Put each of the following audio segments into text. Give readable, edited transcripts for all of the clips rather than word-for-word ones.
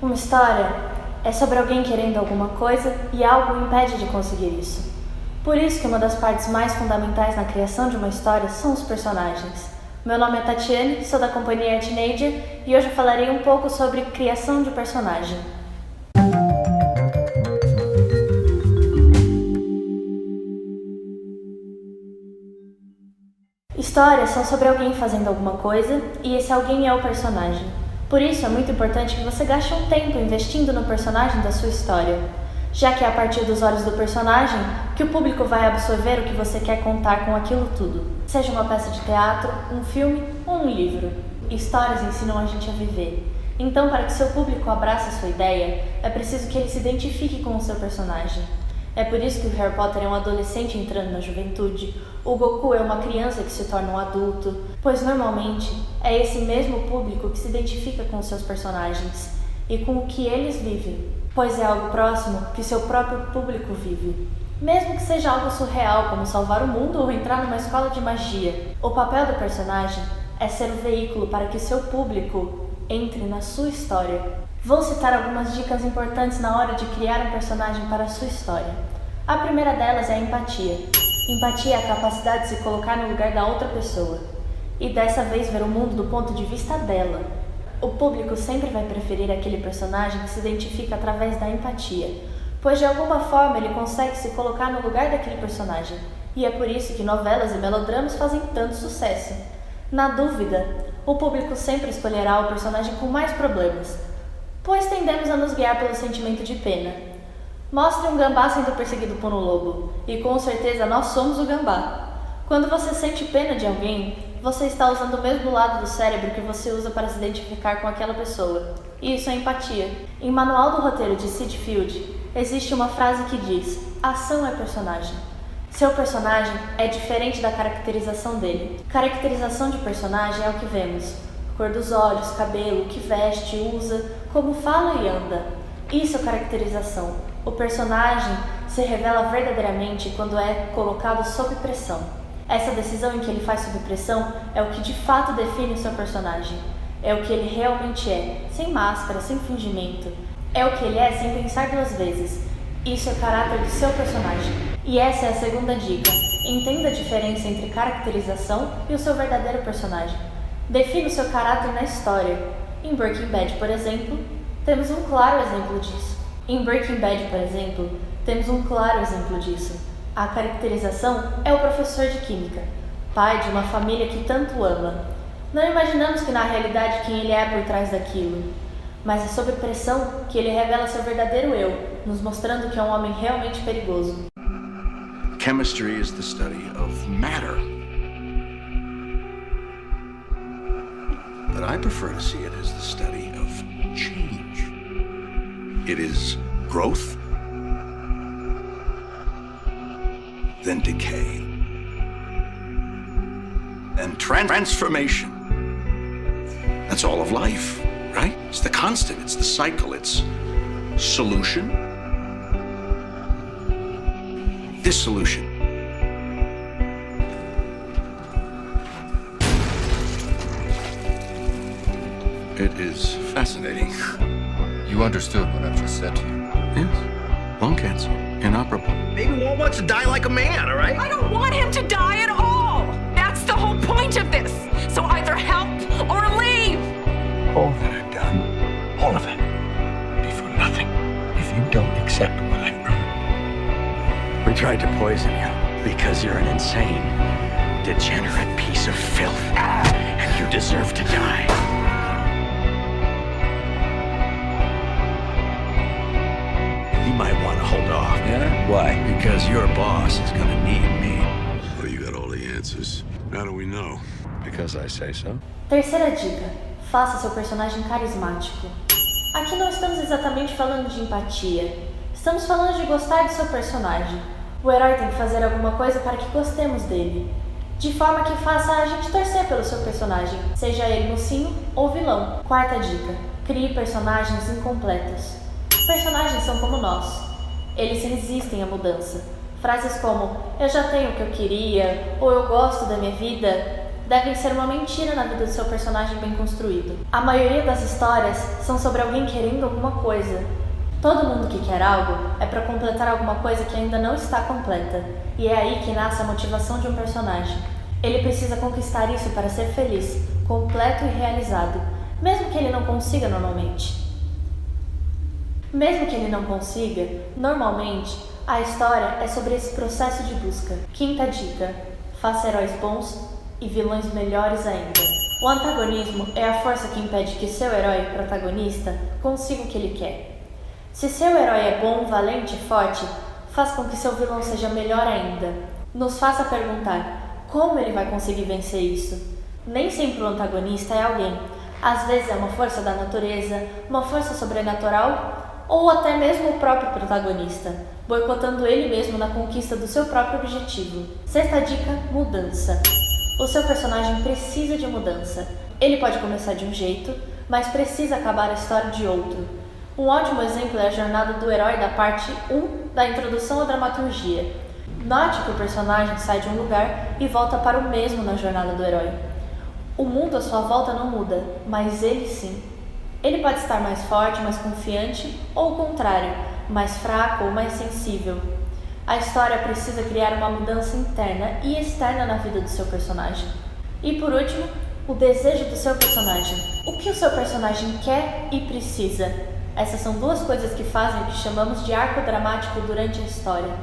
Uma história é sobre alguém querendo alguma coisa e algo o impede de conseguir isso. Por isso que uma das partes mais fundamentais na criação de uma história são os personagens. Meu nome é Tatiane, sou da companhia Teenager e hoje eu falarei um pouco sobre criação de personagem. Histórias são sobre alguém fazendo alguma coisa e esse alguém é o personagem. Por isso é muito importante que você gaste um tempo investindo no personagem da sua história, já que é a partir dos olhos do personagem que o público vai absorver o que você quer contar com aquilo tudo. Seja uma peça de teatro, um filme ou um livro. Histórias ensinam a gente a viver. Então, para que seu público abrace a sua ideia, é preciso que ele se identifique com o seu personagem. É por isso que o Harry Potter é um adolescente entrando na juventude, o Goku é uma criança que se torna um adulto, pois normalmente é esse mesmo público que se identifica com os seus personagens e com o que eles vivem, pois é algo próximo que seu próprio público vive. Mesmo que seja algo surreal, como salvar o mundo ou entrar numa escola de magia, o papel do personagem é ser o veículo para que seu público entre na sua história. Vou citar algumas dicas importantes na hora de criar um personagem para a sua história. A primeira delas é a empatia. Empatia é a capacidade de se colocar no lugar da outra pessoa e dessa vez ver o mundo do ponto de vista dela. O público sempre vai preferir aquele personagem que se identifica através da empatia, pois de alguma forma ele consegue se colocar no lugar daquele personagem, e é por isso que novelas e melodramas fazem tanto sucesso. Na dúvida, o público sempre escolherá o personagem com mais problemas, pois tendemos a nos guiar pelo sentimento de pena. Mostre um gambá sendo perseguido por um lobo, e com certeza nós somos o gambá. Quando você sente pena de alguém, você está usando o mesmo lado do cérebro que você usa para se identificar com aquela pessoa. E isso é empatia. Em Manual do Roteiro de Sid Field, existe uma frase que diz: ação é personagem. Seu personagem é diferente da caracterização dele. Caracterização de personagem é o que vemos: cor dos olhos, cabelo, o que veste, usa, como fala e anda. Isso é caracterização. O personagem se revela verdadeiramente quando é colocado sob pressão. Essa decisão em que ele faz sob pressão é o que de fato define o seu personagem. É o que ele realmente é, sem máscara, sem fingimento. É o que ele é sem pensar duas vezes. Isso é o caráter do seu personagem. E essa é a segunda dica. Entenda a diferença entre caracterização e o seu verdadeiro personagem. Defina o seu caráter na história. Em Breaking Bad, por exemplo, temos um claro exemplo disso. A caracterização é o professor de química, pai de uma família que tanto ama. Não imaginamos que na realidade quem ele é por trás daquilo, mas é sob pressão que ele revela seu verdadeiro eu, nos mostrando que é um homem realmente perigoso. Chemistry is the study of matter. But I prefer to see it as the study of change. It is growth, then decay, and transformation. That's all of life, right? It's the constant, it's the cycle, it's solution, dissolution. It is fascinating. You understood what I've just said to you? Yes. Lung cancer. Inoperable. Maybe Walt wants to die like a man, all right? I don't want him to die at all! That's the whole point of this! So either help or leave! All that I've done, all of it, will be for nothing if you don't accept what I've earned. We tried to poison you because you're an insane, degenerate piece of filth, and you deserve to die. You might want to hold off. Yeah? Why? Because your boss is gonna need me. Well, you got all the answers. How do we know? Because I say so. Terceira dica: faça seu personagem carismático. Aqui não estamos exatamente falando de empatia. Estamos falando de gostar do seu personagem. O herói tem que fazer alguma coisa para que gostemos dele, de forma que faça a gente torcer pelo seu personagem, seja ele mocinho ou vilão. Quarta dica: crie personagens incompletos. Personagens são como nós. Eles resistem à mudança. Frases como "eu já tenho o que eu queria" ou "eu gosto da minha vida" devem ser uma mentira na vida do seu personagem bem construído. A maioria das histórias são sobre alguém querendo alguma coisa. Todo mundo que quer algo é para completar alguma coisa que ainda não está completa, e é aí que nasce a motivação de um personagem. Ele precisa conquistar isso para ser feliz, completo e realizado, mesmo que ele não consiga normalmente. Mesmo que ele não consiga, normalmente, a história é sobre esse processo de busca. Quinta dica: faça heróis bons e vilões melhores ainda. O antagonismo é a força que impede que seu herói, protagonista, consiga o que ele quer. Se seu herói é bom, valente e forte, faz com que seu vilão seja melhor ainda. Nos faça perguntar como ele vai conseguir vencer isso. Nem sempre o antagonista é alguém. Às vezes é uma força da natureza, uma força sobrenatural ou até mesmo o próprio protagonista, boicotando ele mesmo na conquista do seu próprio objetivo. Sexta dica: mudança. O seu personagem precisa de mudança. Ele pode começar de um jeito, mas precisa acabar a história de outro. Um ótimo exemplo é a jornada do herói da parte 1 da introdução à dramaturgia. Note que o personagem sai de um lugar e volta para o mesmo na jornada do herói. O mundo à sua volta não muda, mas ele sim. Ele pode estar mais forte, mais confiante, ou o contrário, mais fraco ou mais sensível. A história precisa criar uma mudança interna e externa na vida do seu personagem. E por último, o desejo do seu personagem. O que o seu personagem quer e precisa? Essas são duas coisas que fazem o que chamamos de arco dramático durante a história.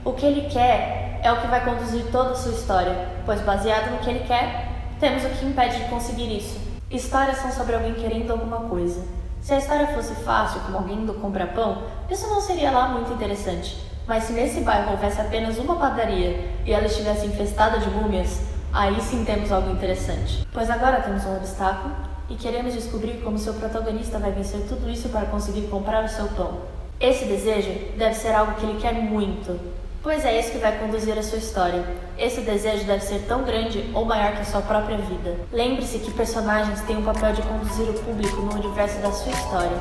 O que ele quer é o que vai conduzir toda a sua história, pois baseado no que ele quer, temos o que impede de conseguir isso. Histórias são sobre alguém querendo alguma coisa. Se a história fosse fácil, como alguém indo comprar pão, isso não seria lá muito interessante. Mas se nesse bairro houvesse apenas uma padaria e ela estivesse infestada de múmias, aí sim temos algo interessante. Pois agora temos um obstáculo e queremos descobrir como seu protagonista vai vencer tudo isso para conseguir comprar o seu pão. Esse desejo deve ser algo que ele quer muito, pois é isso que vai conduzir a sua história. Esse desejo deve ser tão grande ou maior que a sua própria vida. Lembre-se que personagens têm o papel de conduzir o público no universo da sua história.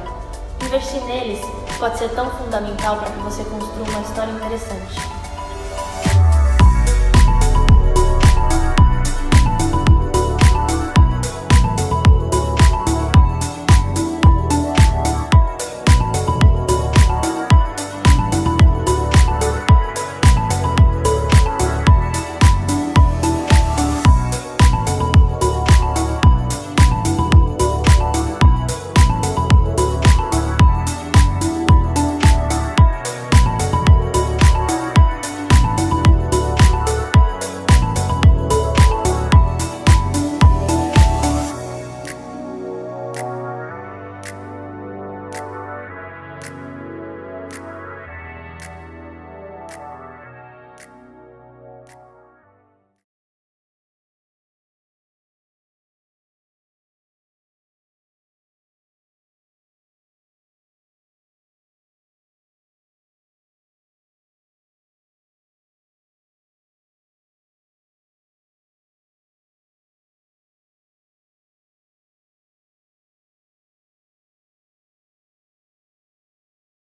Investir neles pode ser tão fundamental para que você construa uma história interessante.